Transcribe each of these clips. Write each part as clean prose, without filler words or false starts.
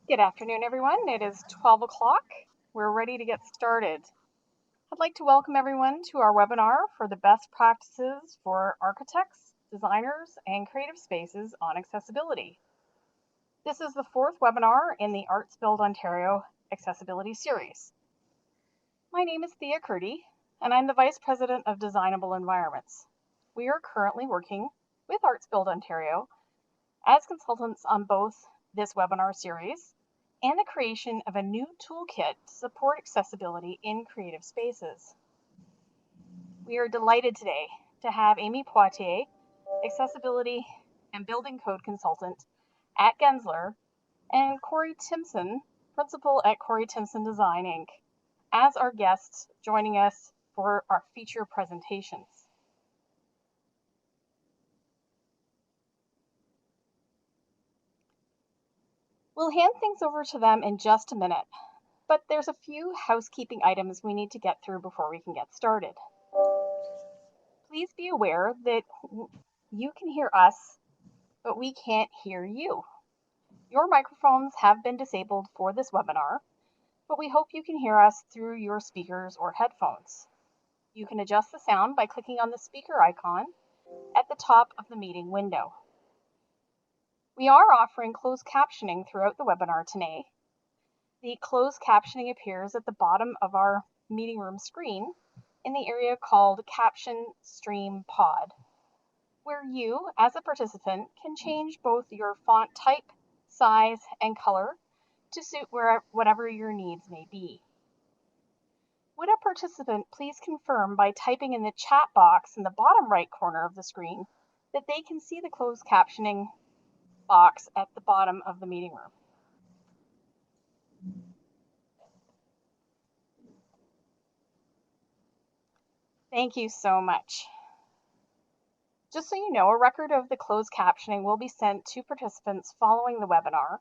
Good afternoon, everyone. It is 12 o'clock. We're ready to get started. I'd like to welcome everyone to our webinar for the best practices for architects, designers, and creative spaces on accessibility. This is the fourth webinar in the ArtsBuild Ontario Accessibility Series. My name is Thea Curdy, and I'm the Vice President of Designable Environments. We are currently working with ArtsBuild Ontario as consultants on both this webinar series and the creation of a new toolkit to support accessibility in creative spaces. We are delighted today to have Amy Poirier, Accessibility and Building Code Consultant at Gensler, and Corey Timson, Principal at Corey Timson Design, Inc., as our guests joining us for our feature presentations. We'll hand things over to them in just a minute, but there's a few housekeeping items we need to get through before we can get started. Please be aware that you can hear us, but we can't hear you. Your microphones have been disabled for this webinar, but we hope you can hear us through your speakers or headphones. You can adjust the sound by clicking on the speaker icon at the top of the meeting window. We are offering closed captioning throughout the webinar today. The closed captioning appears at the bottom of our meeting room screen in the area called Caption Stream Pod, where you, as a participant, can change both your font type, size, and color to suit whatever your needs may be. Would a participant please confirm by typing in the chat box in the bottom right corner of the screen that they can see the closed captioning box at the bottom of the meeting room? Thank you so much. Just so you know, a record of the closed captioning will be sent to participants following the webinar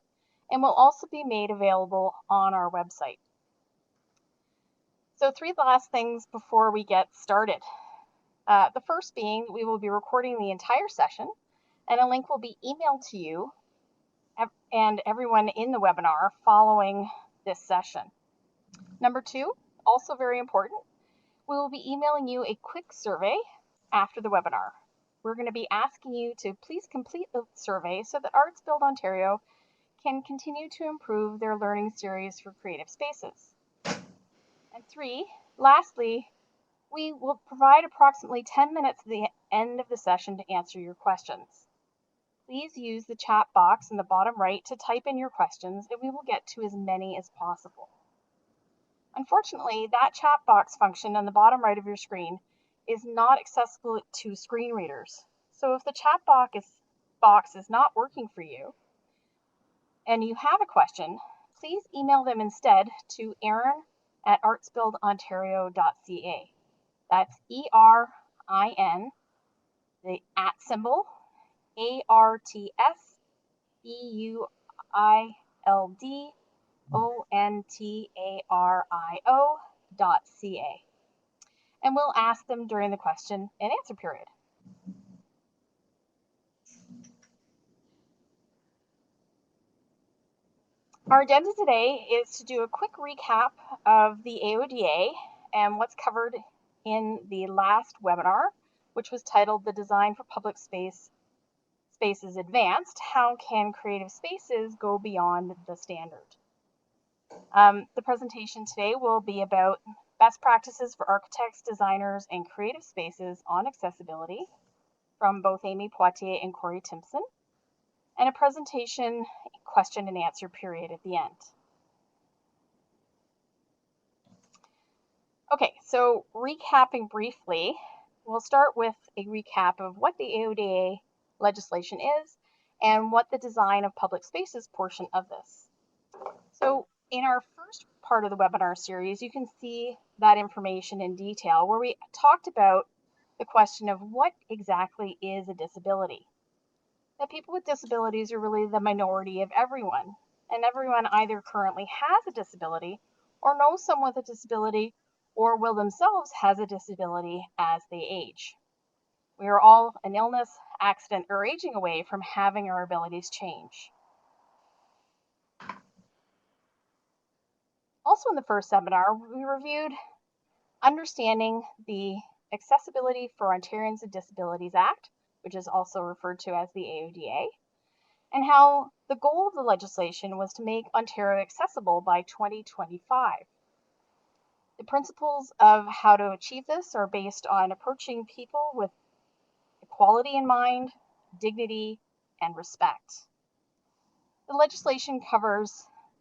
and will also be made available on our website. So 3 last things before we get started. The first being we will be recording the entire session, and a link will be emailed to you and everyone in the webinar following this session. Number 2, also very important, we will be emailing you a quick survey after the webinar. We're going to be asking you to please complete the survey so that ArtsBuild Ontario can continue to improve their learning series for creative spaces. And 3, lastly, we will provide approximately 10 minutes at the end of the session to answer your questions. Please use the chat box in the bottom right to type in your questions, and we will get to as many as possible. Unfortunately, that chat box function on the bottom right of your screen is not accessible to screen readers. So if the chat box is not working for you and you have a question, please email them instead to erin@artsbuildontario.ca. That's ERIN, the @ symbol, ArtsBuildOntario.ca. And we'll ask them during the question and answer period. Our agenda today is to do a quick recap of the AODA and what's covered in the last webinar, which was titled The Design for Public Spaces Advanced, How Can Creative Spaces Go Beyond the Standard? The presentation today will be about best practices for architects, designers, and creative spaces on accessibility from both Amy Poirier and Corey Timson, and a presentation question and answer period at the end. Okay, so recapping briefly, we'll start with a recap of what the AODA legislation is and what the design of public spaces portion of this. So in our first part of the webinar series, you can see that information in detail where we talked about the question of what exactly is a disability. That people with disabilities are really the minority of everyone, and everyone either currently has a disability or knows someone with a disability or will themselves has a disability as they age. We are all an illness, accident, or aging away from having our abilities change. Also in the first seminar, we reviewed understanding the Accessibility for Ontarians and Disabilities Act, which is also referred to as the AODA, and how the goal of the legislation was to make Ontario accessible by 2025. The principles of how to achieve this are based on approaching people with equality in mind, dignity, and respect. The legislation covers,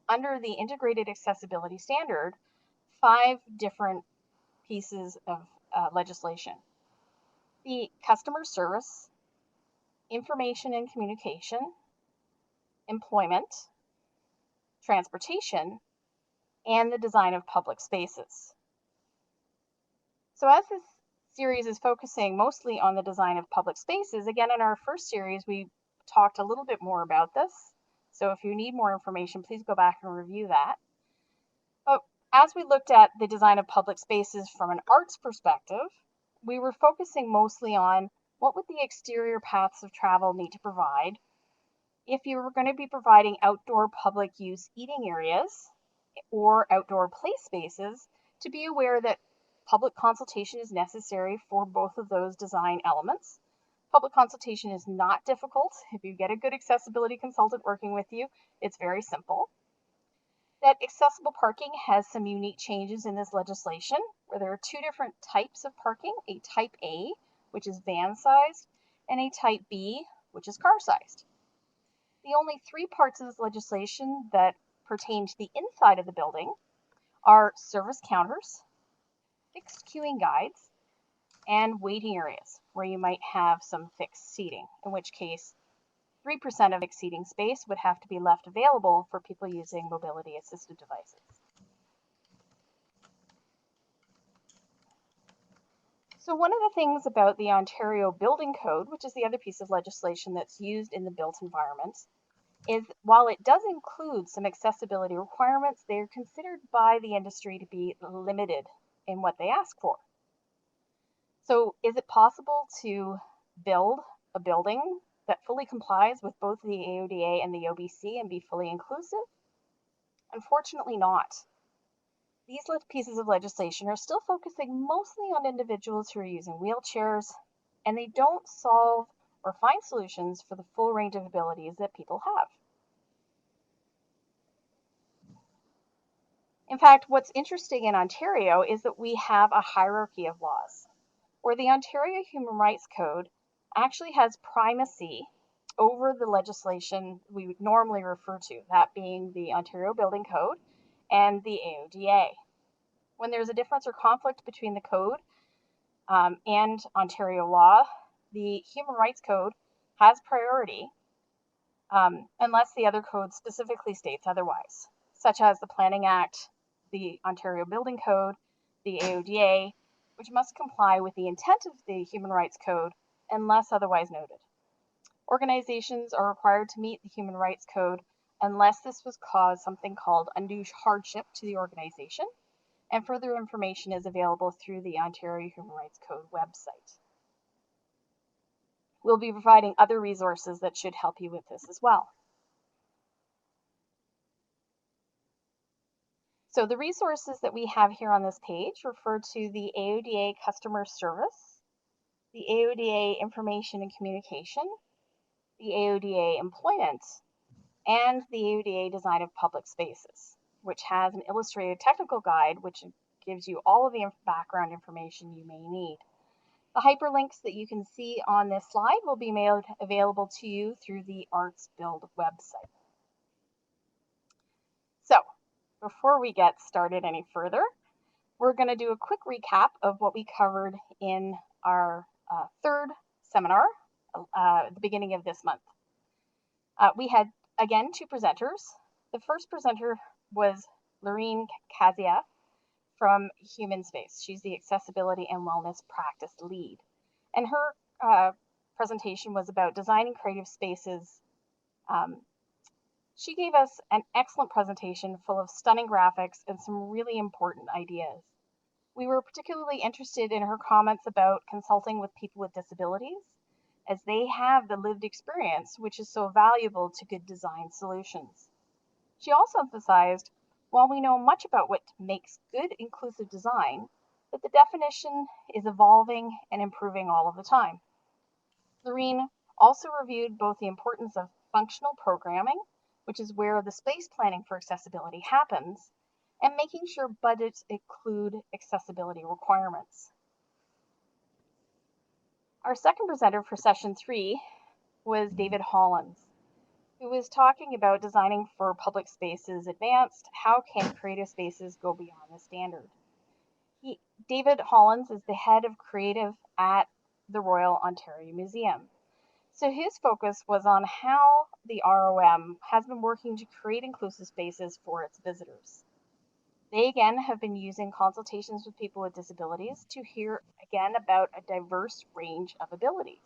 under the Integrated Accessibility Standard, 5 different pieces of legislation. The customer service, information and communication, employment, transportation, and the design of public spaces. So as this series is focusing mostly on the design of public spaces, again, in our first series, we talked a little bit more about this. So if you need more information, please go back and review that. But as we looked at the design of public spaces from an arts perspective, we were focusing mostly on what would the exterior paths of travel need to provide if you were going to be providing outdoor public use eating areas or outdoor play spaces, to be aware that public consultation is necessary for both of those design elements. Public consultation is not difficult. If you get a good accessibility consultant working with you, it's very simple. That accessible parking has some unique changes in this legislation, where there are 2 different types of parking, a type A, which is van-sized, and a type B, which is car-sized. The only 3 parts of this legislation that pertain to the inside of the building are service counters, fixed queuing guides, and waiting areas, where you might have some fixed seating, in which case 3% of fixed seating space would have to be left available for people using mobility assisted devices. So one of the things about the Ontario Building Code, which is the other piece of legislation that's used in the built environment, is while it does include some accessibility requirements, they are considered by the industry to be limited in what they ask for. So is it possible to build a building that fully complies with both the AODA and the OBC and be fully inclusive? Unfortunately not. These pieces of legislation are still focusing mostly on individuals who are using wheelchairs, and they don't solve or find solutions for the full range of abilities that people have. In fact, what's interesting in Ontario is that we have a hierarchy of laws, where the Ontario Human Rights Code actually has primacy over the legislation we would normally refer to, that being the Ontario Building Code and the AODA. When there's a difference or conflict between the code and Ontario law, the Human Rights Code has priority unless the other code specifically states otherwise, such as the Planning Act, the Ontario Building Code, the AODA, which must comply with the intent of the Human Rights Code unless otherwise noted. Organizations are required to meet the Human Rights Code unless this was cause something called undue hardship to the organization, and further information is available through the Ontario Human Rights Code website. We'll be providing other resources that should help you with this as well. So the resources that we have here on this page refer to the AODA Customer Service, the AODA Information and Communication, the AODA Employment, and the AODA Design of Public Spaces, which has an illustrated technical guide which gives you all of the background information you may need. The hyperlinks that you can see on this slide will be made available to you through the ArtsBuild website. So, before we get started any further, we're going to do a quick recap of what we covered in our third seminar at the beginning of this month. We had, again, 2 presenters. The first presenter was Lorene Kazia from Human Space. She's the Accessibility and Wellness Practice Lead. And her presentation was about designing creative spaces. She gave us an excellent presentation full of stunning graphics and some really important ideas. We were particularly interested in her comments about consulting with people with disabilities, as they have the lived experience which is so valuable to good design solutions. She also emphasized while we know much about what makes good inclusive design, that the definition is evolving and improving all of the time. Lorene also reviewed both the importance of functional programming, which is where the space planning for accessibility happens, and making sure budgets include accessibility requirements. Our second presenter for session 3 was David Hollins, who was talking about designing for public spaces advanced. How can creative spaces go beyond the standard? David Hollins is the head of creative at the Royal Ontario Museum. So his focus was on how the ROM has been working to create inclusive spaces for its visitors. They again have been using consultations with people with disabilities to hear again about a diverse range of abilities.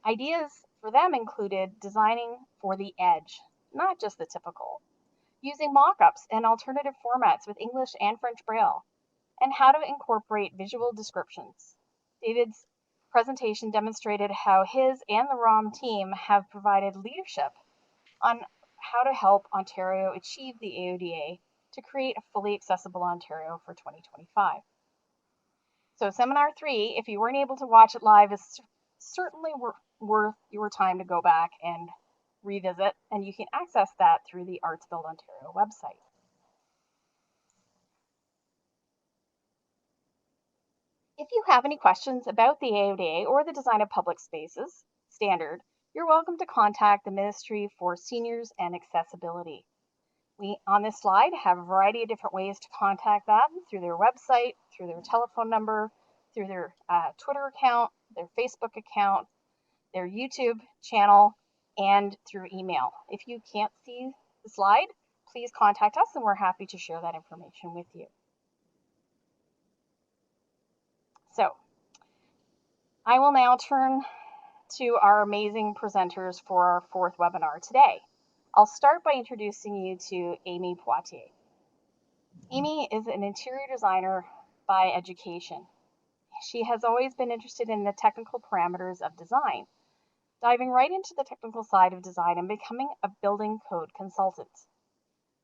Ideas for them included designing for the edge, not just the typical, using mock-ups and alternative formats with English and French Braille, and how to incorporate visual descriptions. David's presentation demonstrated how his and the ROM team have provided leadership on how to help Ontario achieve the AODA to create a fully accessible Ontario for 2025. So seminar 3, if you weren't able to watch it live, is certainly worth your time to go back and revisit, and you can access that through the ArtsBuild Ontario website. If you have any questions about the AODA or the Design of Public Spaces standard, you're welcome to contact the Ministry for Seniors and Accessibility. We, on this slide, have a variety of different ways to contact them through their website, through their telephone number, through their Twitter account, their Facebook account, their YouTube channel, and through email. If you can't see the slide, please contact us and we're happy to share that information with you. So, I will now turn to our amazing presenters for our 4th webinar today. I'll start by introducing you to Amy Poirier. Amy is an interior designer by education. She has always been interested in the technical parameters of design, diving right into the technical side of design and becoming a building code consultant.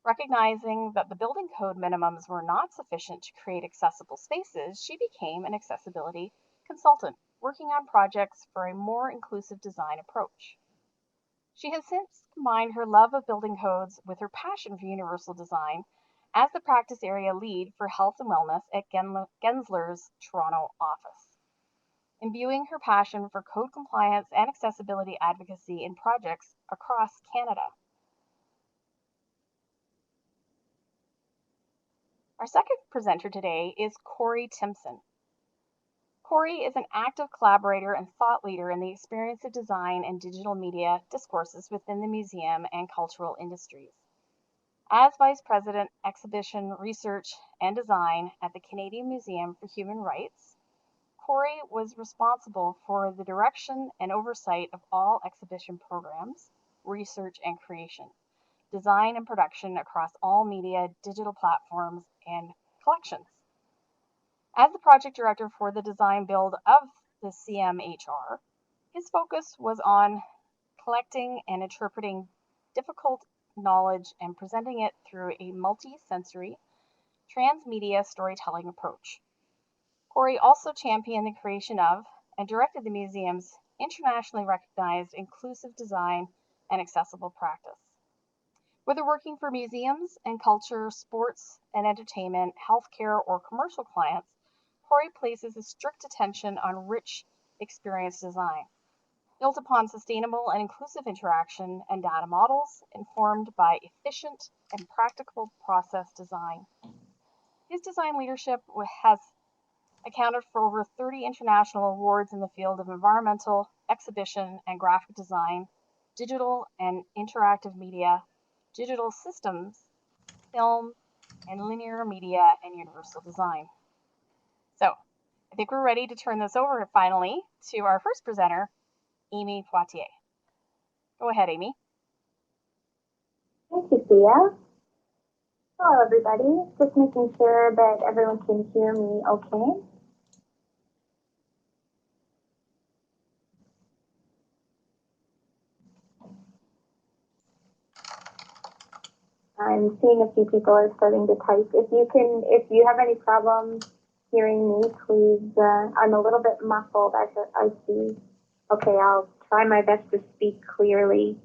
Recognizing that the building code minimums were not sufficient to create accessible spaces, she became an accessibility consultant, working on projects for a more inclusive design approach. She has since combined her love of building codes with her passion for universal design as the practice area lead for health and wellness at Gensler's Toronto office, imbuing her passion for code compliance and accessibility advocacy in projects across Canada. Our second presenter today is Corey Timson. Corey is an active collaborator and thought leader in the experience of design and digital media discourses within the museum and cultural industries. As Vice President, Exhibition, Research and Design at the Canadian Museum for Human Rights, Corey was responsible for the direction and oversight of all exhibition programs, research and creation, design and production across all media, digital platforms, and collections. As the project director for the design build of the CMHR, his focus was on collecting and interpreting difficult knowledge and presenting it through a multi-sensory, transmedia storytelling approach. Corey also championed the creation of and directed the museum's internationally recognized inclusive design and accessible practice. Whether working for museums and culture, sports and entertainment, healthcare, or commercial clients, Corey places a strict attention on rich experience design, built upon sustainable and inclusive interaction and data models informed by efficient and practical process design. His design leadership has accounted for over 30 international awards in the field of environmental, exhibition and graphic design, digital and interactive media, digital systems, film, and linear media and universal design. So, I think we're ready to turn this over finally to our first presenter, Amy Poirier. Go ahead, Amy. Thank you, Thea. Hello, everybody. Just making sure that everyone can hear me okay. I'm seeing a few people are starting to type. If you have any problems hearing me, please, I'm a little bit muffled, I see. Okay, I'll try my best to speak clearly.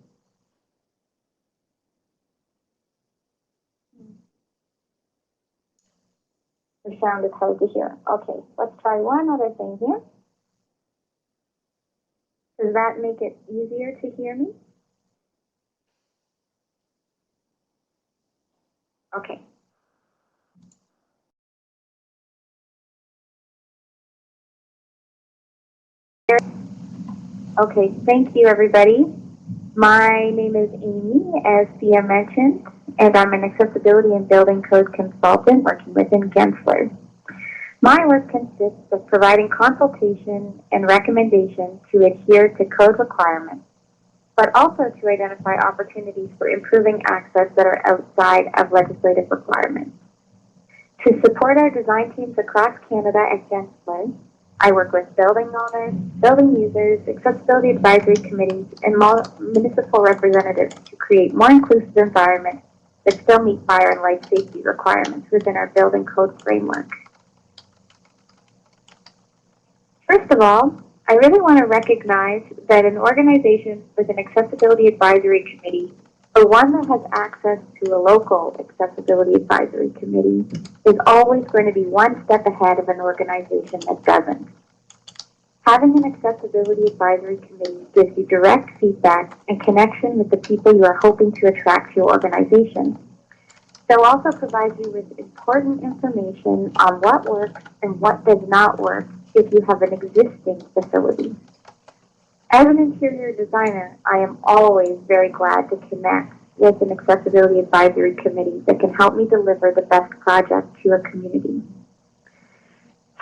The sound is hard to hear. Okay, let's try one other thing here. Does that make it easier to hear me? Okay. Okay, thank you everybody. My name is Amy, as Thea mentioned, and I'm an accessibility and building code consultant working within Gensler. My work consists of providing consultation and recommendation to adhere to code requirements, but also to identify opportunities for improving access that are outside of legislative requirements. To support our design teams across Canada at Gensler, I work with building owners, building users, accessibility advisory committees, and municipal representatives to create more inclusive environments that still meet fire and life safety requirements within our building code framework. First of all, I really want to recognize that an organization with an accessibility advisory committee, or one that has access to a local accessibility advisory committee, is always going to be one step ahead of an organization that doesn't. Having an accessibility advisory committee gives you direct feedback and connection with the people you are hoping to attract to your organization. They'll also provide you with important information on what works and what does not work if you have an existing facility. As an interior designer, I am always very glad to connect with an accessibility advisory committee that can help me deliver the best project to a community.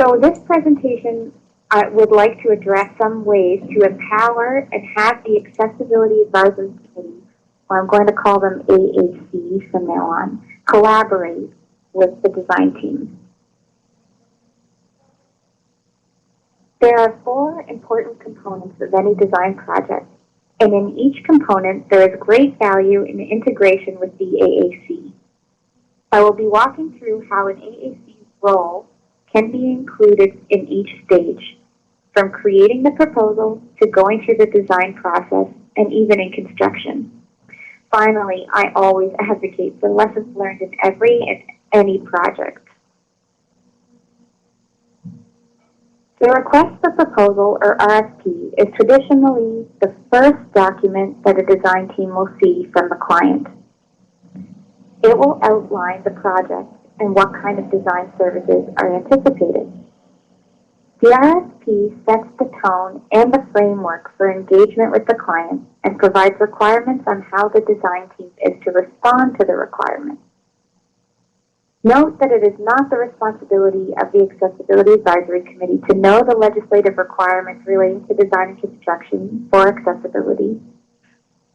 So this presentation, I would like to address some ways to empower and have the accessibility advisory committee, or I'm going to call them AAC from now on, collaborate with the design team. There are 4 important components of any design project, and in each component there is great value in integration with the AAC. I will be walking through how an AAC's role can be included in each stage, from creating the proposal to going through the design process and even in construction. Finally, I always advocate for lessons learned in every and any project. The request for proposal, or RFP, is traditionally the first document that a design team will see from the client. It will outline the project and what kind of design services are anticipated. The RFP sets the tone and the framework for engagement with the client and provides requirements on how the design team is to respond to the requirements. Note that it is not the responsibility of the Accessibility Advisory Committee to know the legislative requirements relating to design and construction for accessibility,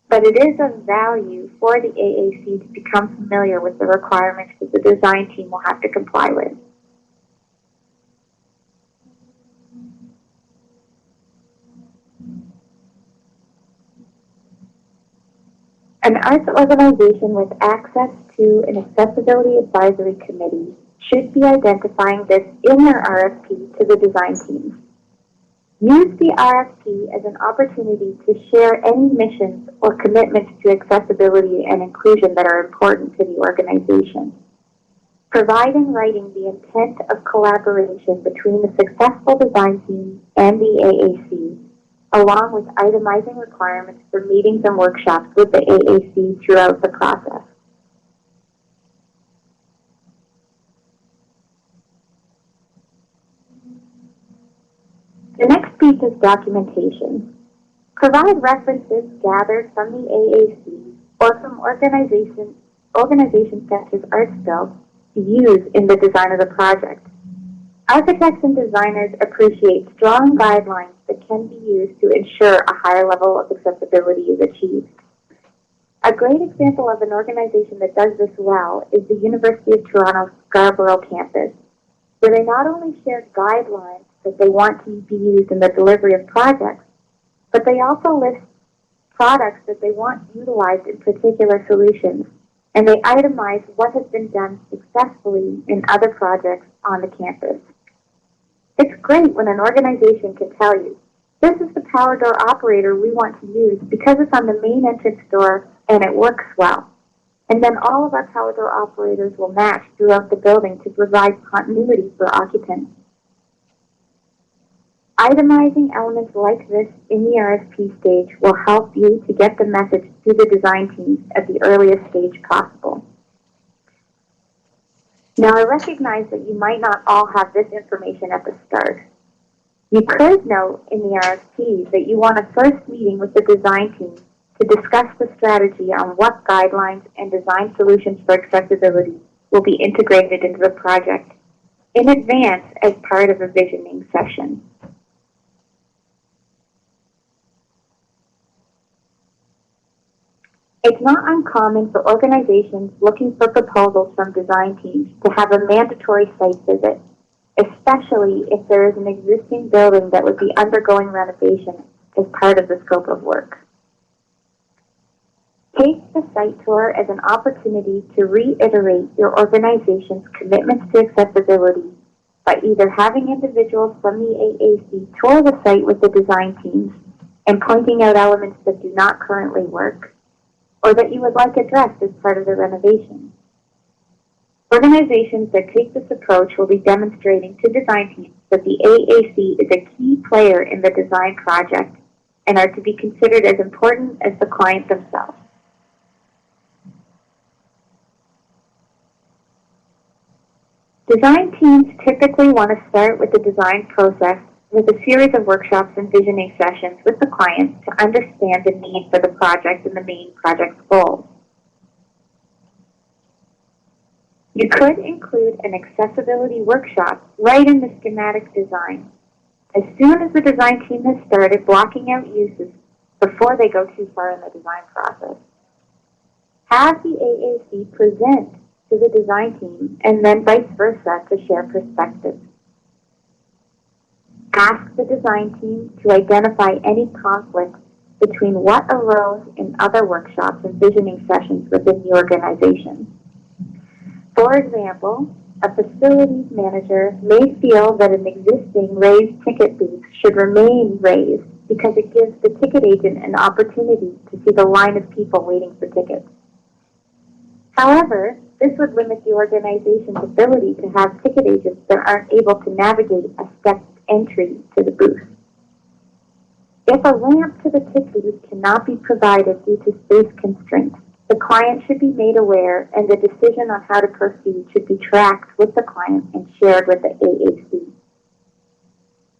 but it is of value for the AAC to become familiar with the requirements that the design team will have to comply with. An arts organization with access to an accessibility advisory committee should be identifying this in their RFP to the design teams. Use the RFP as an opportunity to share any missions or commitments to accessibility and inclusion that are important to the organization. Provide in writing the intent of collaboration between the successful design team and the AAC, along with itemizing requirements for meetings and workshops with the AAC throughout the process. The next piece is documentation. Provide references gathered from the AAC or from organizations such as ArtsBuild to use in the design of the project. Architects and designers appreciate strong guidelines that can be used to ensure a higher level of accessibility is achieved. A great example of an organization that does this well is the University of Toronto Scarborough campus, where they not only share guidelines that they want to be used in the delivery of projects, but they also list products that they want utilized in particular solutions. and they itemize what has been done successfully in other projects on the campus. It's great when an organization can tell you, this is the power door operator we want to use because it's on the main entrance door and it works well. And then all of our power door operators will match throughout the building to provide continuity for occupants. Itemizing elements like this in the RFP stage will help you to get the message to the design teams at the earliest stage possible. Now, I recognize that you might not all have this information at the start. You could note in the RFP that you want a first meeting with the design team to discuss the strategy on what guidelines and design solutions for accessibility will be integrated into the project in advance as part of a visioning session. It's not uncommon for organizations looking for proposals from design teams to have a mandatory site visit, especially if there is an existing building that would be undergoing renovation as part of the scope of work. Take the site tour as an opportunity to reiterate your organization's commitments to accessibility by either having individuals from the AAC tour the site with the design teams and pointing out elements that do not currently work, or that you would like addressed as part of the renovation. Organizations that take this approach will be demonstrating to design teams that the AAC is a key player in the design project and are to be considered as important as the client themselves. Design teams typically want to start with the design process with a series of workshops and visioning sessions with the client to understand the need for the project and the main project's goals. You could include an accessibility workshop right in the schematic design as soon as the design team has started blocking out uses before they go too far in the design process. Have the AAC present to the design team and then vice versa to share perspectives. Ask the design team to identify any conflicts between what arose in other workshops and visioning sessions within the organization. For example, a facilities manager may feel that an existing raised ticket booth should remain raised because it gives the ticket agent an opportunity to see the line of people waiting for tickets. However, this would limit the organization's ability to have ticket agents that aren't able to navigate a stepped entry to the booth. If a ramp to the ticket booth cannot be provided due to space constraints, the client should be made aware and the decision on how to proceed should be tracked with the client and shared with the AAC.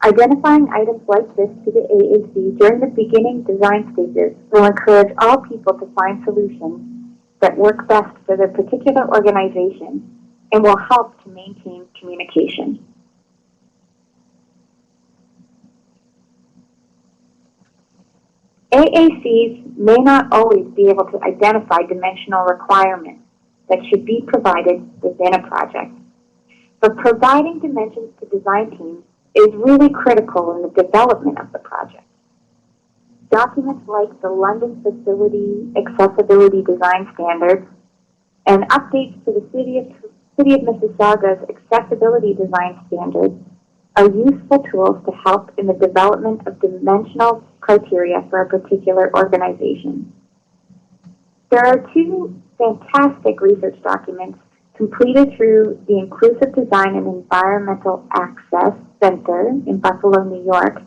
Identifying items like this to the AAC during the beginning design stages will encourage all people to find solutions that work best for their particular organization and will help to maintain communication. AACs may not always be able to identify dimensional requirements that should be provided within a project, but providing dimensions to design teams is really critical in the development of the project. Documents like the London Facility Accessibility Design Standards and updates to the City of Mississauga's Accessibility Design Standards are useful tools to help in the development of dimensional criteria for a particular organization. There are two fantastic research documents completed through the Inclusive Design and Environmental Access Center in Buffalo, New York,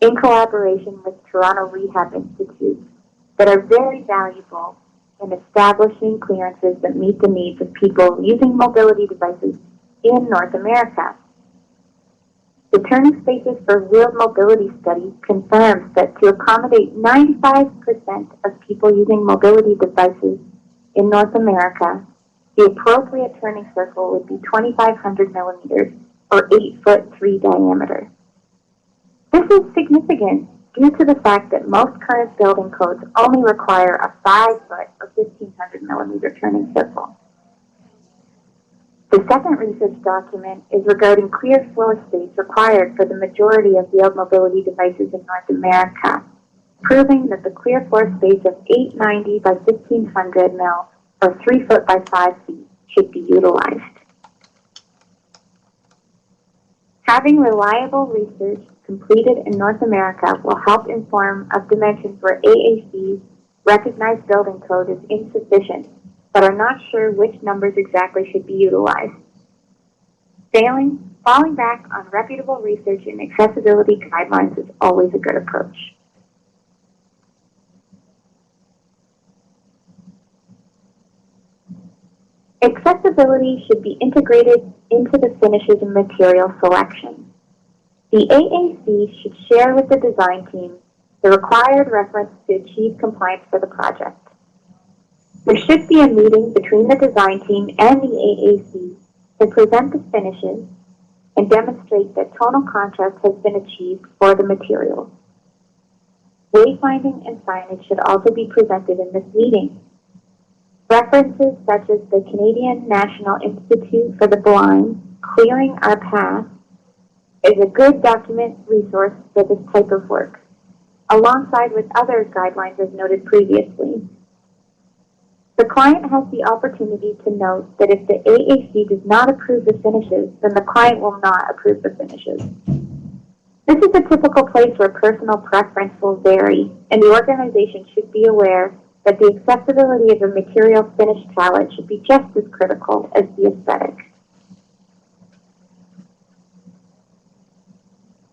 in collaboration with Toronto Rehab Institute, that are very valuable in establishing clearances that meet the needs of people using mobility devices in North America. The Turning Spaces for Wheeled Mobility study confirms that to accommodate 95% of people using mobility devices in North America, the appropriate turning circle would be 2,500 millimeters or 8'3" diameter. This is significant due to the fact that most current building codes only require a 5' or 1,500 millimeter turning circle. The second research document is regarding clear floor space required for the majority of wheeled mobility devices in North America, proving that the clear floor space of 890 by 1,500 mil or 3 foot by 5 feet should be utilized. Having reliable research completed in North America will help inform of dimensions where AAC's recognized building code is insufficient, but are not sure which numbers exactly should be utilized. Falling back on reputable research and accessibility guidelines is always a good approach. Accessibility should be integrated into the finishes and material selection. The AAC should share with the design team the required reference to achieve compliance for the project. There should be a meeting between the design team and the AAC to present the finishes and demonstrate that tonal contrast has been achieved for the materials. Wayfinding and signage should also be presented in this meeting. References such as the Canadian National Institute for the Blind, Clearing Our Path, is a good document resource for this type of work, alongside with other guidelines as noted previously. The client has the opportunity to note that if the AAC does not approve the finishes, then the client will not approve the finishes. This is a typical place where personal preference will vary, and the organization should be aware that the accessibility of a material finish palette should be just as critical as the aesthetic.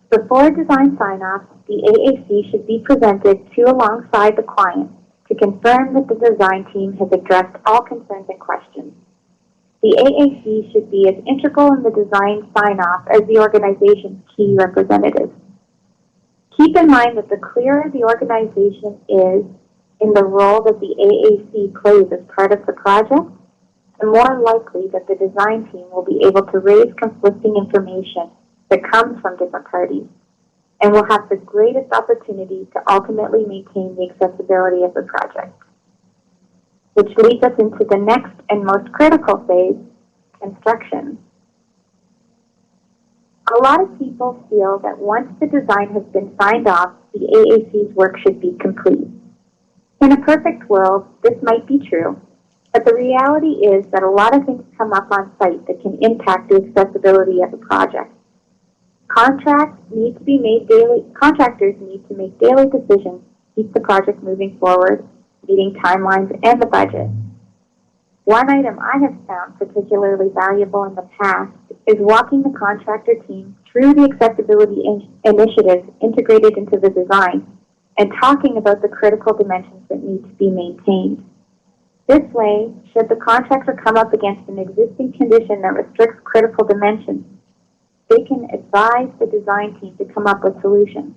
Before design sign-off, the AAC should be presented to alongside the client to confirm that the design team has addressed all concerns and questions. The AAC should be as integral in the design sign-off as the organization's key representatives. Keep in mind that the clearer the organization is in the role that the AAC plays as part of the project, the more likely that the design team will be able to raise conflicting information that comes from different parties and will have the greatest opportunity to ultimately maintain the accessibility of the project. Which leads us into the next and most critical phase, construction. A lot of people feel that once the design has been signed off, the AAC's work should be complete. In a perfect world, this might be true, but the reality is that a lot of things come up on site that can impact the accessibility of a project. Contractors need to make daily decisions to keep the project moving forward, meeting timelines and the budget. One item I have found particularly valuable in the past is walking the contractor team through the accessibility initiatives integrated into the design and talking about the critical dimensions that need to be maintained. This way, should the contractor come up against an existing condition that restricts critical dimensions, they can advise the design team to come up with solutions.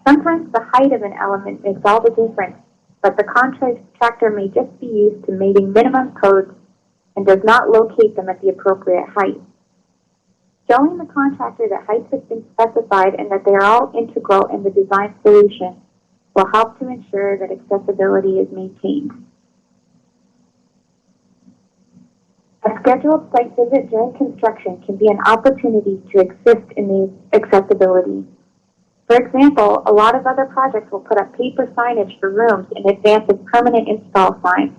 Sometimes the height of an element makes all the difference, but the contractor may just be used to meeting minimum codes and does not locate them at the appropriate height. Showing the contractor that heights have been specified and that they are all integral in the design solution will help to ensure that accessibility is maintained. A scheduled site visit during construction can be an opportunity to assist in the accessibility. For example, a lot of other projects will put up paper signage for rooms in advance of permanent install signs.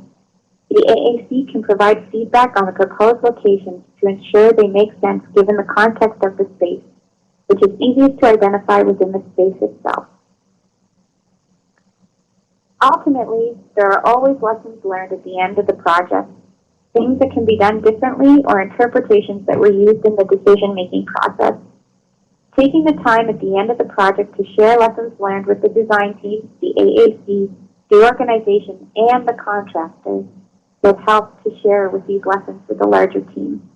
The AAC can provide feedback on the proposed locations to ensure they make sense given the context of the space, which is easiest to identify within the space itself. Ultimately, there are always lessons learned at the end of the project, things that can be done differently or interpretations that were used in the decision-making process. Taking the time at the end of the project to share lessons learned with the design team, the AAC, the organization, and the contractors will help to share with these lessons with the larger team.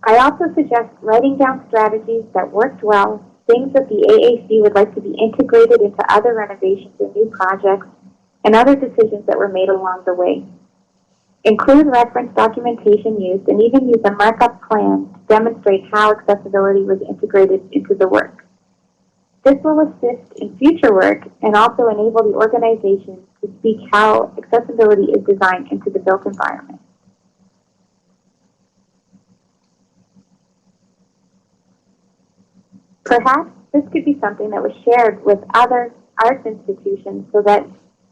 I also suggest writing down strategies that worked well, things that the AAC would like to be integrated into other renovations and new projects, and other decisions that were made along the way. Include reference documentation used and even use a markup plan to demonstrate how accessibility was integrated into the work. This will assist in future work and also enable the organization to speak how accessibility is designed into the built environment. Perhaps this could be something that was shared with other arts institutions so that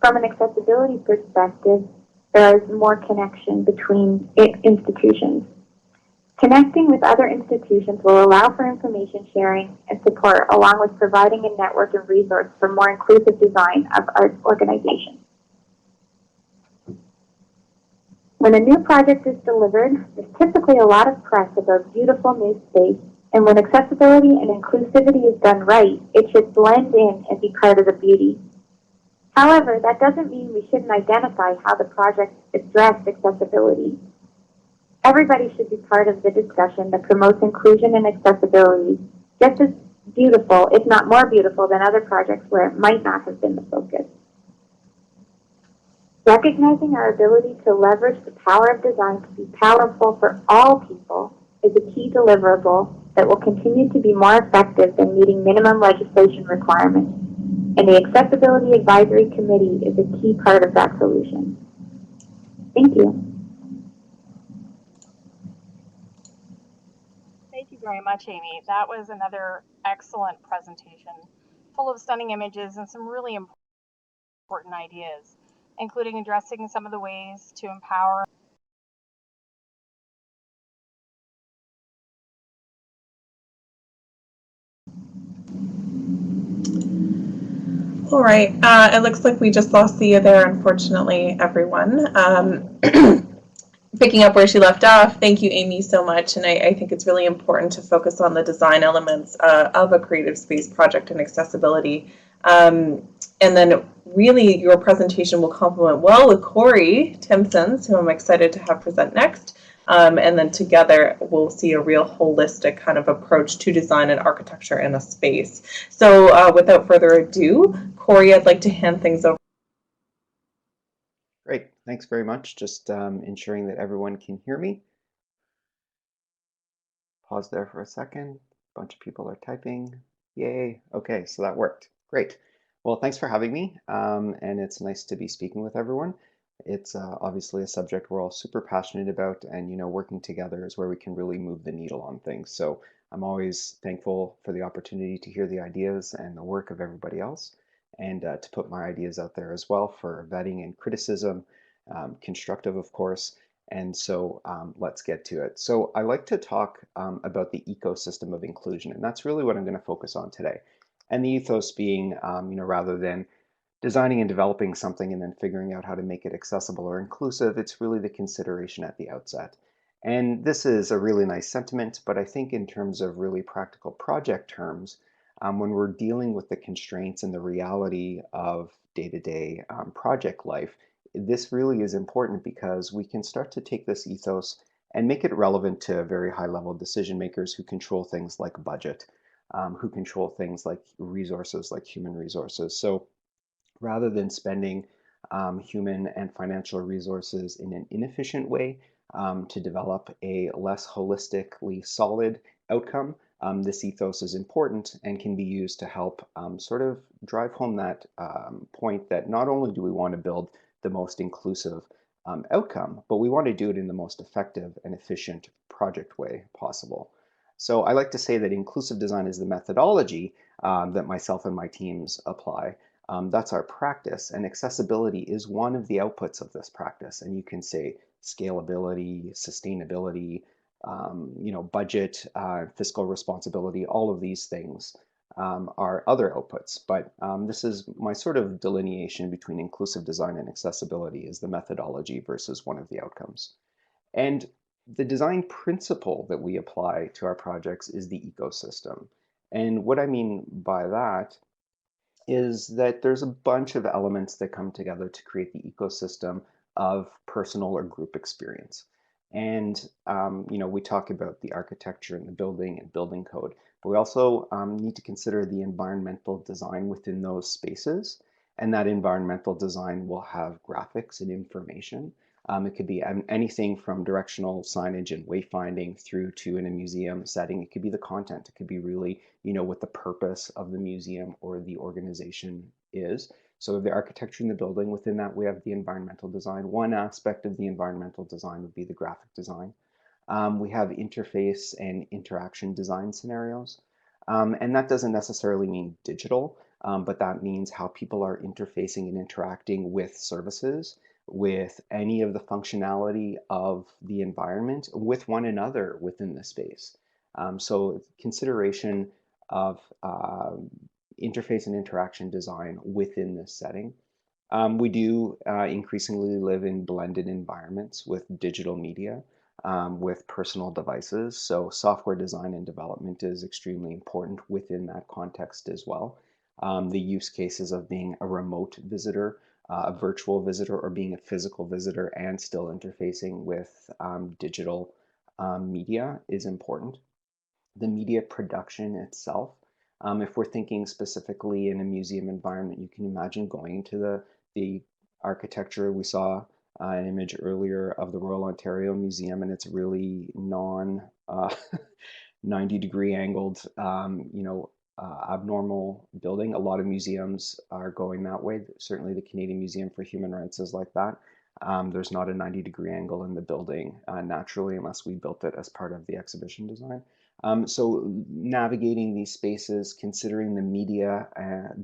From an accessibility perspective, there is more connection between institutions. Connecting with other institutions will allow for information sharing and support, along with providing a network of resources for more inclusive design of arts organizations. When a new project is delivered, there's typically a lot of press about beautiful new space, and when accessibility and inclusivity is done right, it should blend in and be part of the beauty. However, that doesn't mean we shouldn't identify how the project addressed accessibility. Everybody should be part of the discussion that promotes inclusion and accessibility, just as beautiful, if not more beautiful, than other projects where it might not have been the focus. Recognizing our ability to leverage the power of design to be powerful for all people is a key deliverable that will continue to be more effective than meeting minimum legislation requirements, and the Accessibility Advisory Committee is a key part of that solution. Thank you. Thank you very much, Amy. That was another excellent presentation, full of stunning images and some really important ideas, including addressing some of the ways to empower. All right, it looks like we just lost Thea there, unfortunately, everyone. Picking up where she left off, thank you, Amy, so much. And I think it's really important to focus on the design elements of a creative space project and accessibility. And then really your presentation will complement well with Corey Timson's, who I'm excited to have present next. And then together we'll see a real holistic kind of approach to design and architecture in a space. So without further ado, Corey, I'd like to hand things over. Great, thanks very much. Just ensuring that everyone can hear me. Pause there for a second. A bunch of people are typing. Yay, okay, so that worked. Great. Well, thanks for having me, and it's nice to be speaking with everyone. It's obviously a subject we're all super passionate about, and working together is where we can really move the needle on things. So I'm always thankful for the opportunity to hear the ideas and the work of everybody else, and to put my ideas out there as well for vetting and criticism, constructive, of course. And so let's get to it. So I like to talk about the ecosystem of inclusion, and that's really what I'm going to focus on today. And the ethos being, rather than designing and developing something and then figuring out how to make it accessible or inclusive, it's really the consideration at the outset. And this is a really nice sentiment, but I think in terms of really practical project terms, when we're dealing with the constraints and the reality of day-to-day project life, this really is important because we can start to take this ethos and make it relevant to very high-level decision makers who control things like budget, who control things like resources, like human resources. So rather than spending human and financial resources in an inefficient way to develop a less holistically solid outcome, this ethos is important and can be used to help sort of drive home that point that not only do we want to build the most inclusive outcome, but we want to do it in the most effective and efficient project way possible. So I like to say that inclusive design is the methodology that myself and my teams apply. That's our practice, and accessibility is one of the outputs of this practice. And you can say scalability, sustainability, budget, fiscal responsibility, all of these things are other outputs. But this is my sort of delineation between inclusive design and accessibility is the methodology versus one of the outcomes. And the design principle that we apply to our projects is the ecosystem. And what I mean by that is that there's a bunch of elements that come together to create the ecosystem of personal or group experience. And we talk about the architecture and the building and building code, but we also need to consider the environmental design within those spaces. And that environmental design will have graphics and information. It could be anything from directional signage and wayfinding through to in a museum setting. It could be the content. It could be really, what the purpose of the museum or the organization is. So the architecture in the building, within that we have the environmental design. One aspect of the environmental design would be the graphic design. We have interface and interaction design scenarios. And that doesn't necessarily mean digital. but that means how people are interfacing and interacting with services, with any of the functionality of the environment, with one another within the space. So consideration of interface and interaction design within this setting. We do increasingly live in blended environments with digital media, with personal devices. So software design and development is extremely important within that context as well. The use cases of being a remote visitor, a virtual visitor, or being a physical visitor and still interfacing with digital media is important. The media production itself. If we're thinking specifically in a museum environment, you can imagine going into the architecture. We saw an image earlier of the Royal Ontario Museum, and it's really non 90-degree angled, abnormal building. A lot of museums are going that way. Certainly the Canadian Museum for Human Rights is like that. There's not a 90-degree angle in the building naturally unless we built it as part of the exhibition design. So navigating these spaces, considering the media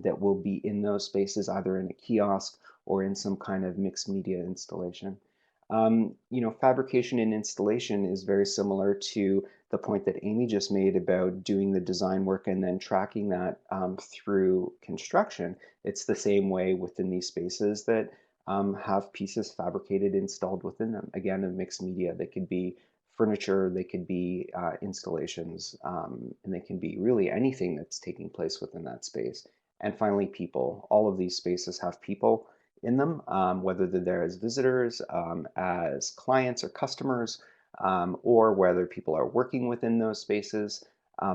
that will be in those spaces, either in a kiosk or in some kind of mixed media installation. Fabrication and installation is very similar to the point that Amy just made about doing the design work and then tracking that through construction. It's the same way within these spaces that have pieces fabricated, installed within them. Again, a mixed media. They could be furniture, they could be installations, and they can be really anything that's taking place within that space. And finally, people. All of these spaces have people in them, whether they're there as visitors, as clients or customers, or whether people are working within those spaces.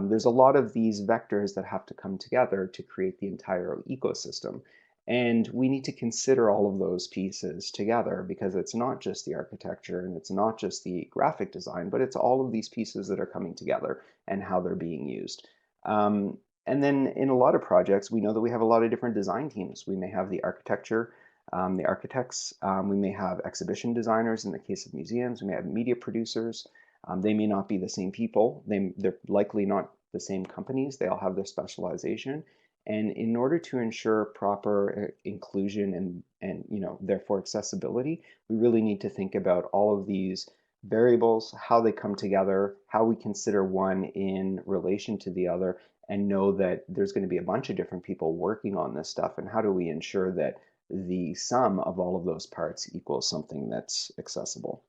There's a lot of these vectors that have to come together to create the entire ecosystem. And we need to consider all of those pieces together because it's not just the architecture and it's not just the graphic design, but it's all of these pieces that are coming together and how they're being used. And then in a lot of projects, we know that we have a lot of different design teams. We may have the architecture, the architects, we may have exhibition designers in the case of museums, we may have media producers. They may not be the same people. They're likely not the same companies. They all have their specialization. And in order to ensure proper inclusion and therefore accessibility, we really need to think about all of these variables, how they come together, how we consider one in relation to the other, and know that there's going to be a bunch of different people working on this stuff, and how do we ensure that the sum of all of those parts equals something that's accessible.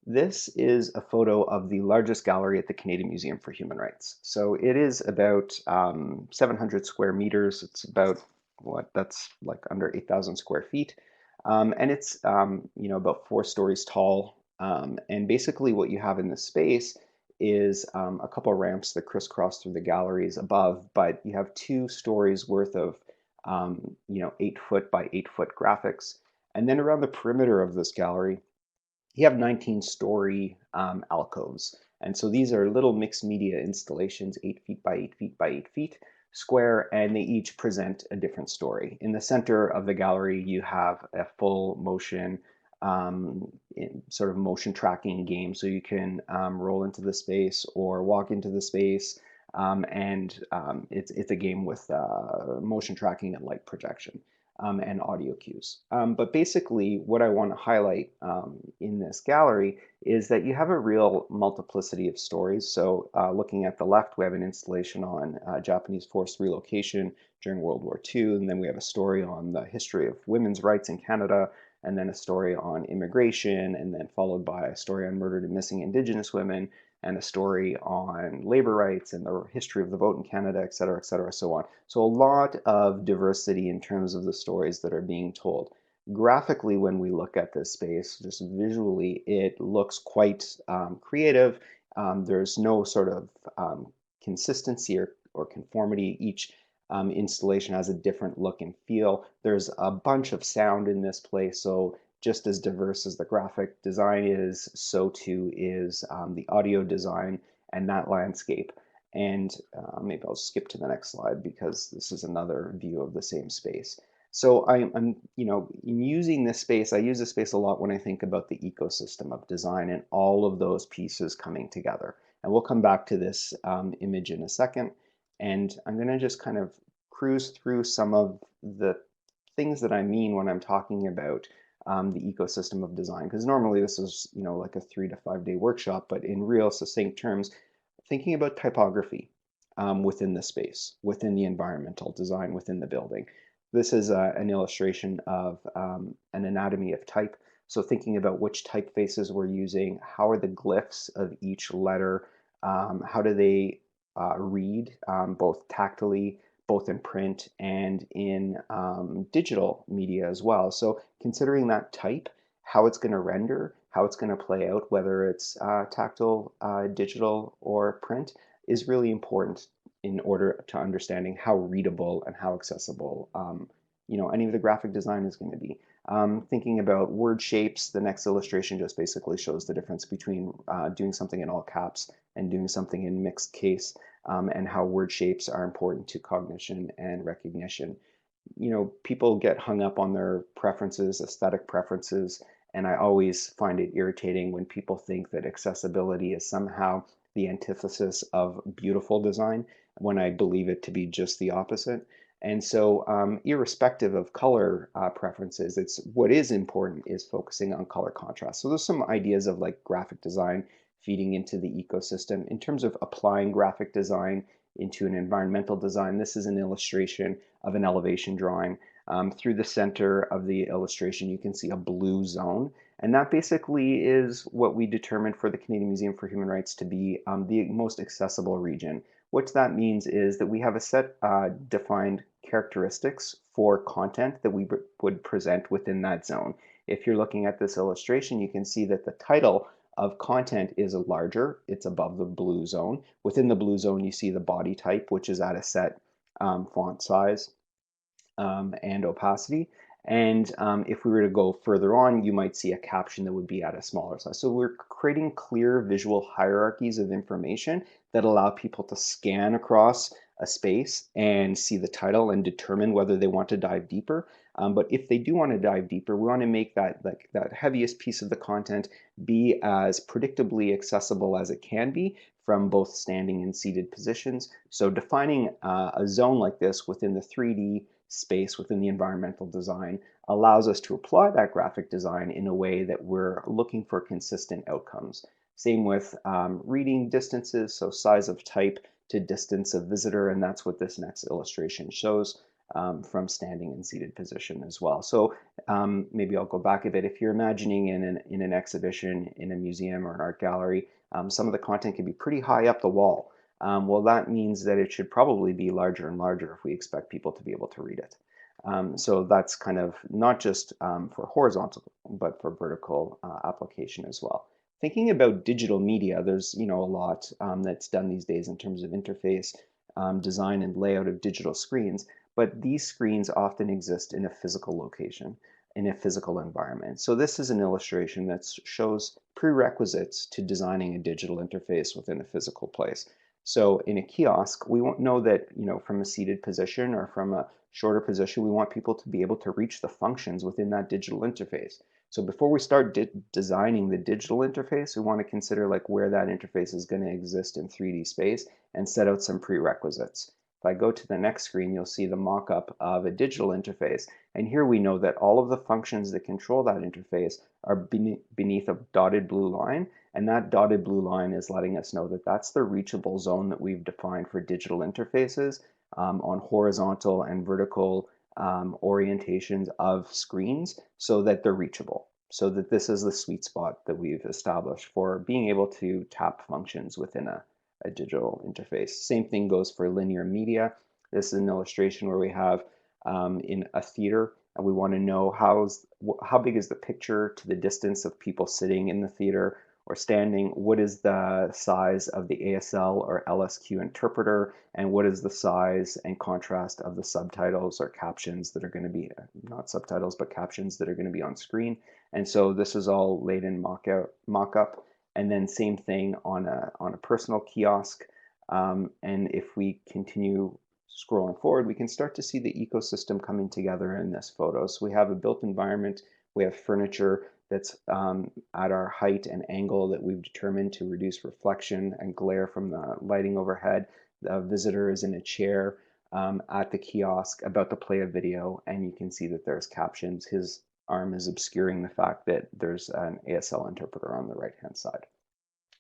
This is a photo of the largest gallery at the Canadian Museum for Human Rights. So it is about 700 square meters. It's about, that's like under 8,000 square feet. And it's, about 4 stories tall. And basically what you have in this space is a couple of ramps that crisscross through the galleries above, but you have 2 stories worth of, 8-foot by 8-foot graphics. And then around the perimeter of this gallery, you have 19-story alcoves. And so these are little mixed media installations, 8 feet by 8 feet by 8 feet square, and they each present a different story. In the center of the gallery, you have a full motion, sort of motion tracking game. So you can roll into the space or walk into the space. It's a game with motion tracking and light projection. And audio cues. But basically, what I want to highlight in this gallery is that you have a real multiplicity of stories. So looking at the left, we have an installation on Japanese forced relocation during World War II, and then we have a story on the history of women's rights in Canada, and then a story on immigration, and then followed by a story on murdered and missing Indigenous women, and a story on labor rights and the history of the vote in Canada, et cetera, so on. So a lot of diversity in terms of the stories that are being told. Graphically, when we look at this space, just visually, it looks quite creative. There's no sort of consistency or conformity. Each installation has a different look and feel. There's a bunch of sound in this place, so just as diverse as the graphic design is, so too is the audio design and that landscape. And maybe I'll skip to the next slide because this is another view of the same space. So I'm in using this space, I use this space a lot when I think about the ecosystem of design and all of those pieces coming together. And we'll come back to this image in a second. And I'm going to just kind of cruise through some of the things that I mean when I'm talking about the ecosystem of design, because normally this is, like a 3 to 5 day workshop, but in real succinct terms, thinking about typography within the space, within the environmental design, within the building. This is an illustration of an anatomy of type. So thinking about which typefaces we're using, how are the glyphs of each letter, how do they read both tactily, both in print and in digital media as well. So considering that type, how it's going to render, how it's going to play out, whether it's tactile, digital, or print, is really important in order to understanding how readable and how accessible any of the graphic design is going to be. Thinking about word shapes, the next illustration just basically shows the difference between doing something in all caps and doing something in mixed case, and how word shapes are important to cognition and recognition. People get hung up on their preferences, aesthetic preferences, and I always find it irritating when people think that accessibility is somehow the antithesis of beautiful design, when I believe it to be just the opposite. And so, irrespective of color preferences, it's what is important is focusing on color contrast. So there's some ideas of like graphic design feeding into the ecosystem. In terms of applying graphic design into an environmental design, this is an illustration of an elevation drawing. Through the center of the illustration, you can see a blue zone. And that basically is what we determined for the Canadian Museum for Human Rights to be the most accessible region. What that means is that we have a set defined characteristics for content that we would present within that zone. If you're looking at this illustration, you can see that the title of content is larger. It's above the blue zone. Within the blue zone, you see the body type, which is at a set font size and opacity. And if we were to go further on, you might see a caption that would be at a smaller size. So we're creating clear visual hierarchies of information that allow people to scan across a space and see the title and determine whether they want to dive deeper. But if they do want to dive deeper, we want to make that heaviest piece of the content be as predictably accessible as it can be from both standing and seated positions. So defining a zone like this within the 3D space, within the environmental design, allows us to apply that graphic design in a way that we're looking for consistent outcomes. Same with reading distances, so size of type to distance of visitor, and that's what this next illustration shows from standing and seated position as well. So maybe I'll go back a bit. If you're imagining in an exhibition, in a museum or an art gallery, some of the content can be pretty high up the wall. Well, that means that it should probably be larger and larger if we expect people to be able to read it. So that's kind of not just for horizontal, but for vertical application as well. Thinking about digital media, there's a lot that's done these days in terms of interface design and layout of digital screens, but these screens often exist in a physical location, in a physical environment. So this is an illustration that shows prerequisites to designing a digital interface within a physical place. So in a kiosk, we won't know that, from a seated position or from a shorter position, we want people to be able to reach the functions within that digital interface. So before we start designing the digital interface, we want to consider like where that interface is going to exist in 3D space and set out some prerequisites. If I go to the next screen, you'll see the mock-up of a digital interface. And here we know that all of the functions that control that interface are beneath a dotted blue line. And that dotted blue line is letting us know that that's the reachable zone that we've defined for digital interfaces on horizontal and vertical orientations of screens so that they're reachable. So that this is the sweet spot that we've established for being able to tap functions within a digital interface. Same thing goes for linear media. This is an illustration where we have in a theater, and we want to know how big is the picture to the distance of people sitting in the theater or standing, what is the size of the ASL or LSQ interpreter, and what is the size and contrast of the subtitles or captions that are going to be, not subtitles, but captions that are going to be on screen. And so this is all laid in mock-up. And then same thing on a personal kiosk. And if we continue scrolling forward, we can start to see the ecosystem coming together in this photo. So we have a built environment, we have furniture that's at our height and angle that we've determined to reduce reflection and glare from the lighting overhead. a visitor is in a chair at the kiosk about to play a video, and you can see that there's captions. His arm is obscuring the fact that there's an ASL interpreter on the right-hand side.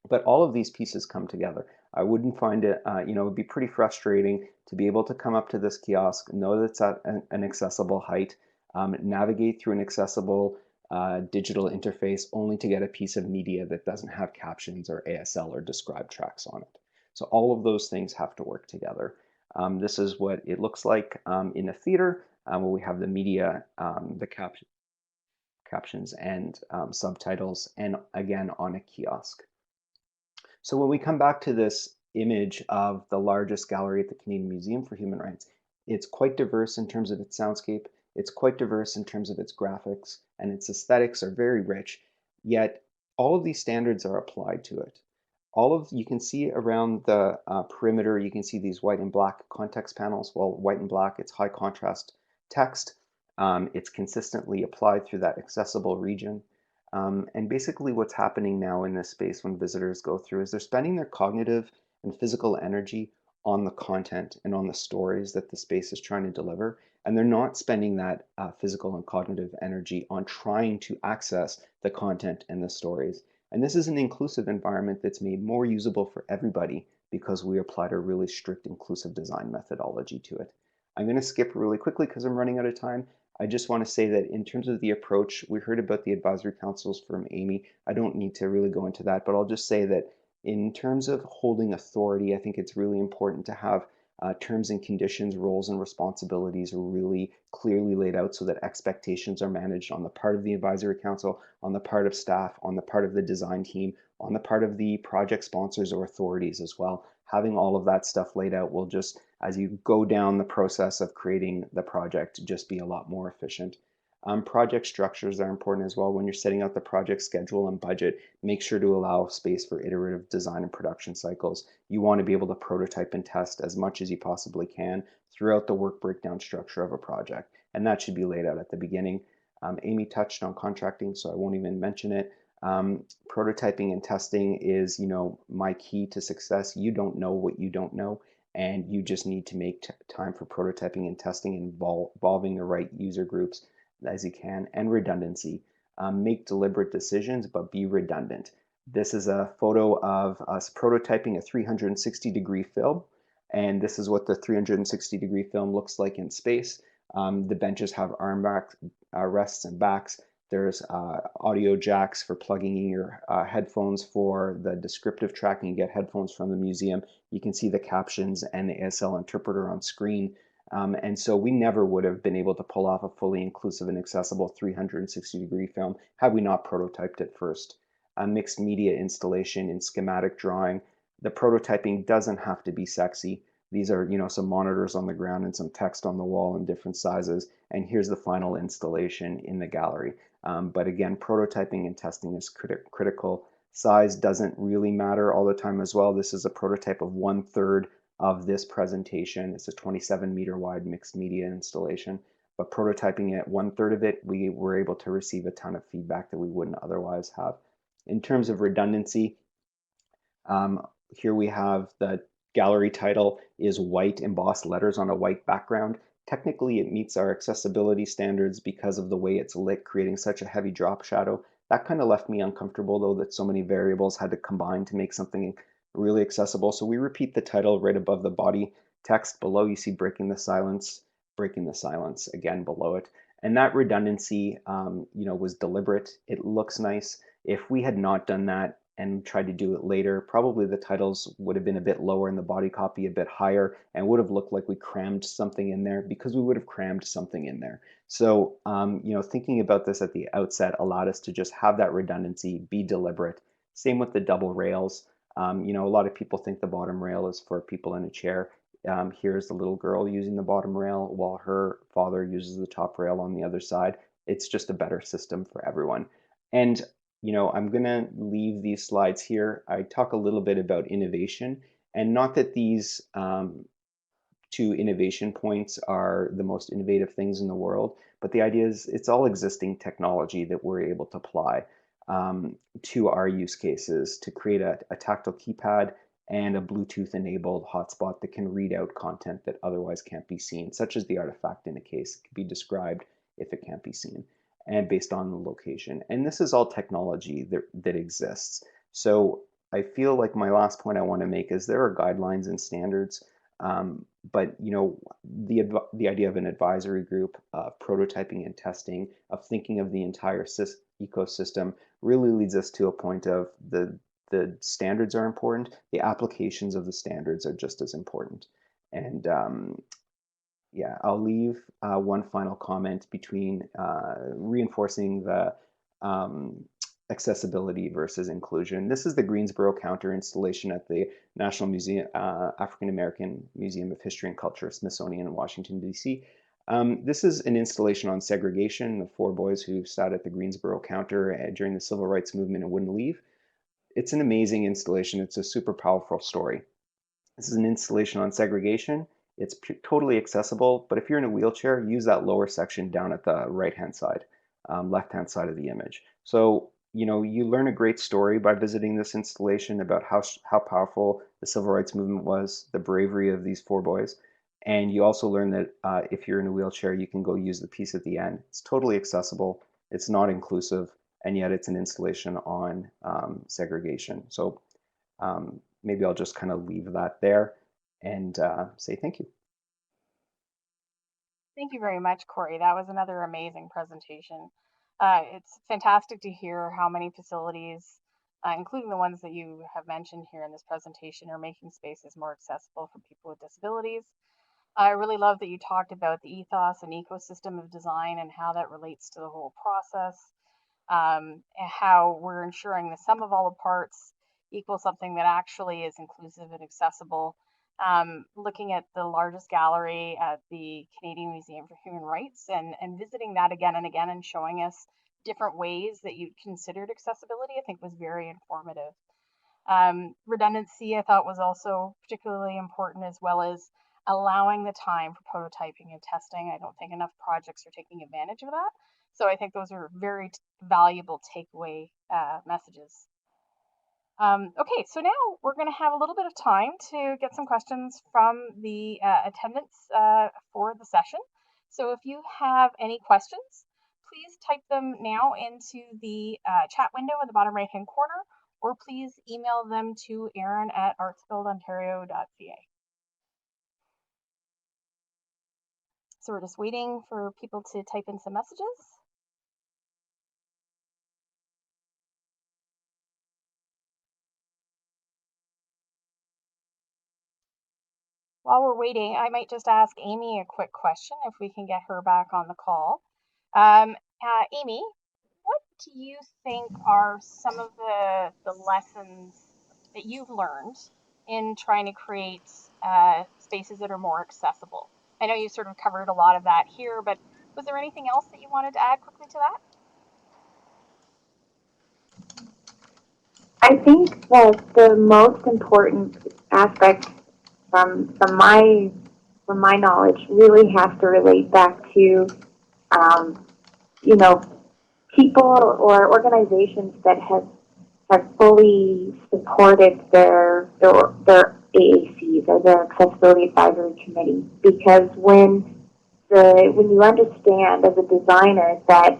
But all of these pieces come together. I wouldn't find it, it would be pretty frustrating to be able to come up to this kiosk, know that it's at an accessible height, navigate through an accessible digital interface only to get a piece of media that doesn't have captions or ASL or describe tracks on it. So all of those things have to work together. This is what it looks like in a theater where we have the media, the captions and subtitles, and again on a kiosk. So when we come back to this image of the largest gallery at the Canadian Museum for Human Rights, it's quite diverse in terms of its soundscape, it's quite diverse in terms of its graphics, and its aesthetics are very rich, yet all of these standards are applied to it. You can see around the perimeter, you can see these white and black context panels. Well, white and black, it's high contrast text. It's consistently applied through that accessible region. And basically what's happening now in this space when visitors go through is they're spending their cognitive and physical energy on the content and on the stories that the space is trying to deliver. And they're not spending that physical and cognitive energy on trying to access the content and the stories. And this is an inclusive environment that's made more usable for everybody because we applied a really strict inclusive design methodology to it. I'm going to skip really quickly because I'm running out of time. I just want to say that in terms of the approach, we heard about the advisory councils from Amy. I don't need to really go into that, but I'll just say that in terms of holding authority, I think it's really important to have terms and conditions, roles and responsibilities are really clearly laid out so that expectations are managed on the part of the advisory council, on the part of staff, on the part of the design team, on the part of the project sponsors or authorities as well. Having all of that stuff laid out will just, as you go down the process of creating the project, just be a lot more efficient. Project structures are important as well. When you're setting out the project schedule and budget, make sure to allow space for iterative design and production cycles. You want to be able to prototype and test as much as you possibly can throughout the work breakdown structure of a project. And that should be laid out at the beginning. Amy touched on contracting, so I won't even mention it. Prototyping and testing is, my key to success. You don't know what you don't know, and you just need to make time for prototyping and testing, involving the right user groups as you can, and redundancy. Make deliberate decisions, but be redundant. This is a photo of us prototyping a 360-degree film, and this is what the 360-degree film looks like in space. The benches have arm rests and backs. There's audio jacks for plugging in your headphones for the descriptive tracking. You get headphones from the museum. You can see the captions and the ASL interpreter on screen. And so we never would have been able to pull off a fully inclusive and accessible 360-degree film had we not prototyped it first. A mixed media installation in schematic drawing. The prototyping doesn't have to be sexy. These are, some monitors on the ground and some text on the wall in different sizes. And here's the final installation in the gallery. But again, prototyping and testing is critical. Size doesn't really matter all the time as well. This is a prototype of 1/3 of this presentation. It's a 27-meter wide mixed media installation. But prototyping at 1/3 of it, we were able to receive a ton of feedback that we wouldn't otherwise have. In terms of redundancy, here we have the gallery title is white embossed letters on a white background. Technically, it meets our accessibility standards because of the way it's lit, creating such a heavy drop shadow. That kind of left me uncomfortable, though, that so many variables had to combine to make something really accessible. So we repeat the title right above the body text. Below, you see breaking the silence again below it. And that redundancy, was deliberate. It looks nice. If we had not done that and tried to do it later, probably the titles would have been a bit lower and the body copy a bit higher, and would have looked like we crammed something in there because we would have crammed something in there. So, thinking about this at the outset allowed us to just have that redundancy, be deliberate. Same with the double rails. A lot of people think the bottom rail is for people in a chair. Here's the little girl using the bottom rail while her father uses the top rail on the other side. It's just a better system for everyone. And I'm going to leave these slides here. I talk a little bit about innovation, and not that these two innovation points are the most innovative things in the world, but the idea is it's all existing technology that we're able to apply to our use cases to create a tactile keypad and a Bluetooth-enabled hotspot that can read out content that otherwise can't be seen, such as the artifact in a case. It can be described if it can't be seen, and based on the location. And this is all technology that exists. So I feel like my last point I want to make is there are guidelines and standards, but the idea of an advisory group, prototyping and testing, of thinking of the entire ecosystem really leads us to a point of the standards are important. The applications of the standards are just as important. And yeah, I'll leave one final comment between reinforcing the accessibility versus inclusion. This is the Greensboro counter installation at the National Museum, African American Museum of History and Culture, Smithsonian in Washington, D.C. This is an installation on segregation, the 4 boys who sat at the Greensboro counter during the civil rights movement and wouldn't leave. It's an amazing installation. It's a super powerful story. This is an installation on segregation. It's totally accessible, but if you're in a wheelchair, use that lower section down at the right-hand side, left-hand side of the image. So, you learn a great story by visiting this installation about how powerful the civil rights movement was, the bravery of these 4 boys. And you also learn that if you're in a wheelchair, you can go use the piece at the end. It's totally accessible. It's not inclusive, and yet it's an installation on segregation. So maybe I'll just kind of leave that there and say thank you. Thank you very much, Corey. That was another amazing presentation. It's fantastic to hear how many facilities, including the ones that you have mentioned here in this presentation, are making spaces more accessible for people with disabilities. I really love that you talked about the ethos and ecosystem of design and how that relates to the whole process, and how we're ensuring the sum of all the parts equals something that actually is inclusive and accessible. Looking at the largest gallery at the Canadian Museum for Human Rights and visiting that again and again and showing us different ways that you considered accessibility, I think was very informative. Redundancy, I thought, was also particularly important, as well as allowing the time for prototyping and testing. I don't think enough projects are taking advantage of that. So I think those are very valuable takeaway messages. Okay, so now we're going to have a little bit of time to get some questions from the attendants for the session. So if you have any questions, please type them now into the chat window in the bottom right-hand corner, or please email them to Aaron@artsbuildontario.ca. So we're just waiting for people to type in some messages. While we're waiting, I might just ask Amy a quick question if we can get her back on the call. Amy, what do you think are some of the lessons that you've learned in trying to create spaces that are more accessible? I know you sort of covered a lot of that here, but was there anything else that you wanted to add quickly to that? I think that the most important aspect from my knowledge really has to relate back to um, you know people or organizations that have fully supported their AACs or their Accessibility Advisory Committee, because when you understand as a designer that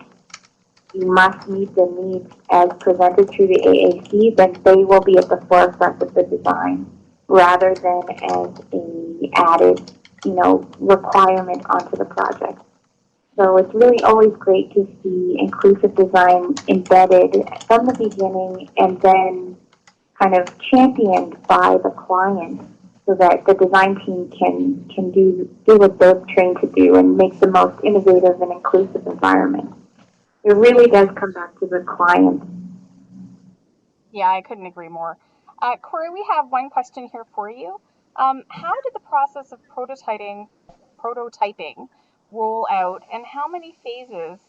you must meet the needs as presented through the AAC, then they will be at the forefront of the design rather than as a added, requirement onto the project. So it's really always great to see inclusive design embedded from the beginning and then kind of championed by the client so that the design team can do what they're trained to do and make the most innovative and inclusive environment. It really does come back to the client. Yeah, I couldn't agree more. Corey, we have one question here for you. How did the process of prototyping roll out, and how many phases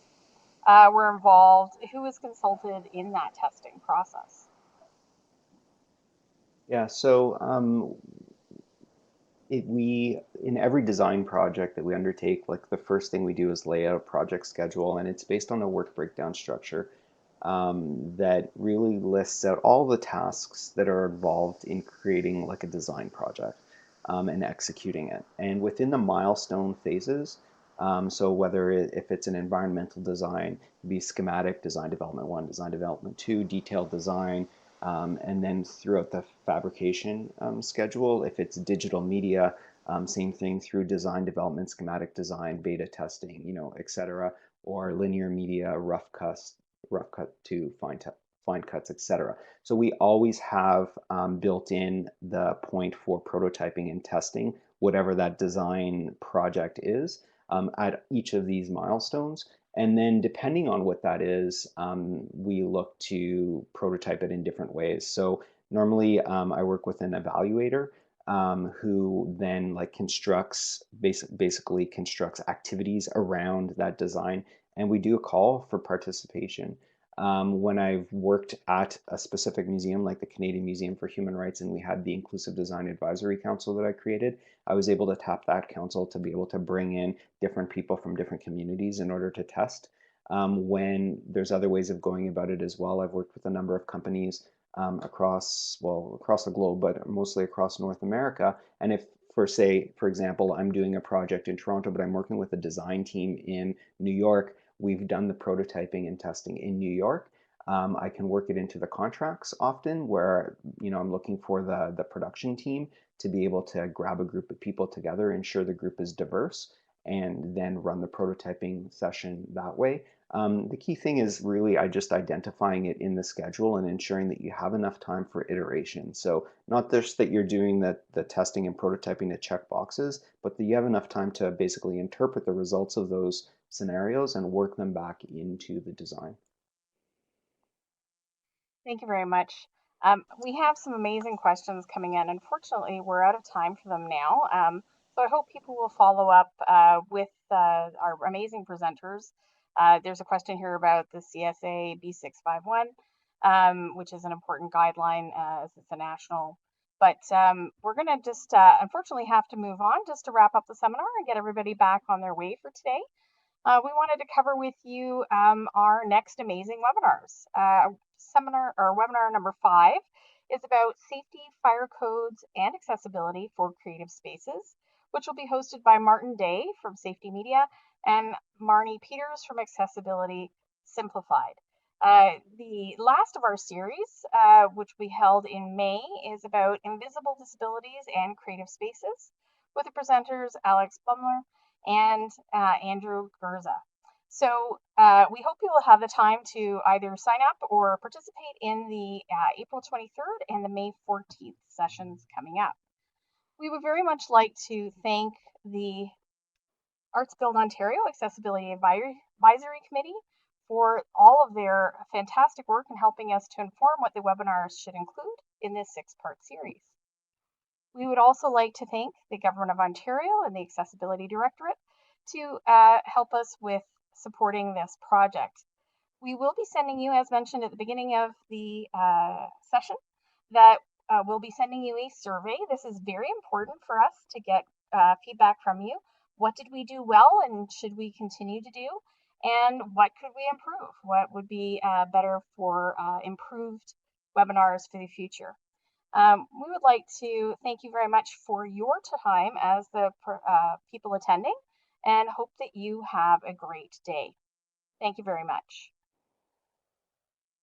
were involved? Who was consulted in that testing process? Yeah, so in every design project that we undertake, like the first thing we do is lay out a project schedule, and it's based on a work breakdown structure. that really lists out all the tasks that are involved in creating like a design project and executing it. And within the milestone phases, so whether if it's an environmental design, it'd be schematic design development 1, design development 2, detailed design, and then throughout the fabrication schedule, if it's digital media, same thing through design development, schematic design, beta testing, etc., or linear media, rough cut to fine cuts, etc. So we always have built in the point for prototyping and testing, whatever that design project is, at each of these milestones. And then depending on what that is, we look to prototype it in different ways. So normally I work with an evaluator who then like basically constructs activities around that design, and we do a call for participation. When I've worked at a specific museum like the Canadian Museum for Human Rights and we had the Inclusive Design Advisory Council that I created, I was able to tap that council to be able to bring in different people from different communities in order to test. When there's other ways of going about it as well, I've worked with a number of companies across the globe, but mostly across North America. And if, for example, I'm doing a project in Toronto, but I'm working with a design team in New York, we've done the prototyping and testing in New York. I can work it into the contracts often where, I'm looking for the production team to be able to grab a group of people together, ensure the group is diverse, and then run the prototyping session that way. The key thing is really just identifying it in the schedule and ensuring that you have enough time for iteration. So not just that you're doing the testing and prototyping to check boxes, but that you have enough time to basically interpret the results of those scenarios and work them back into the design. Thank you very much. We have some amazing questions coming in. Unfortunately, we're out of time for them now. So I hope people will follow up with our amazing presenters. There's a question here about the CSA B651, which is an important guideline as it's a national. But we're going to just unfortunately have to move on just to wrap up the seminar and get everybody back on their way for today. We wanted to cover with you our next amazing webinars. Webinar number 5 is about safety, fire codes, and accessibility for creative spaces, which will be hosted by Martin Day from Safety Media and Marnie Peters from Accessibility Simplified. The last of our series, which we held in May, is about invisible disabilities and creative spaces with the presenters Alex Bumler and Andrew Gurza. So we hope you will have the time to either sign up or participate in the April 23rd and the May 14th sessions coming up. We would very much like to thank the ArtsBuild Ontario Accessibility Advisory Committee for all of their fantastic work in helping us to inform what the webinars should include in this 6-part series. We would also like to thank the Government of Ontario and the Accessibility Directorate to help us with supporting this project. We will be sending you, as mentioned at the beginning of the session, that we'll be sending you a survey. This is very important for us to get feedback from you. What did we do well and should we continue to do? And what could we improve? What would be better for improved webinars for the future? We would like to thank you very much for your time as the people attending and hope that you have a great day. Thank you very much.